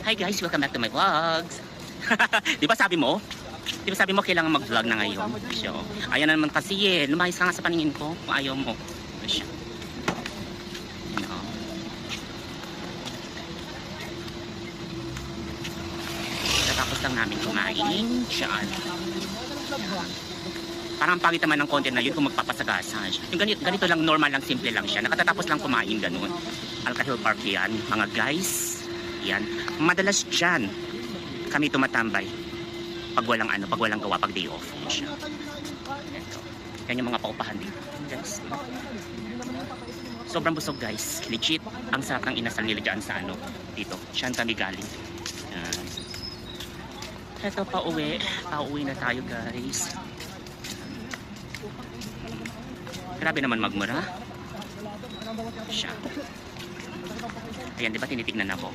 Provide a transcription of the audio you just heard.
Hi guys, welcome back to my vlogs. Di ba sabi mo? Di ba sabi mo kailangan mag-vlog na ngayon? So, ayan na naman kasi eh. Lumayas ka nga sa paningin ko kung ayaw mo. Siya. No. Tapos lang namin kumain. Siyaan. Parang ang pangit naman ng content na yun kung magpapasagasa siya. Yung ganito lang, normal lang, simple lang siya. Nakatatapos lang kumain, ganun. Alcahil Park yan, mga guys. Yan. Madalas dyan kami tumatambay. Pag walang gawa, pag day off. Siya. Ito. Yan yung mga paupahan dito. Guys. Sobrang busog guys. Legit. Ang sarap ng inasal nila dyan sa dito. Siyan kami galing. Yan. Ito, pauwi. Pauwi na tayo guys. Grabe naman magmura. Siya. Ayan, di ba tinitignan ako?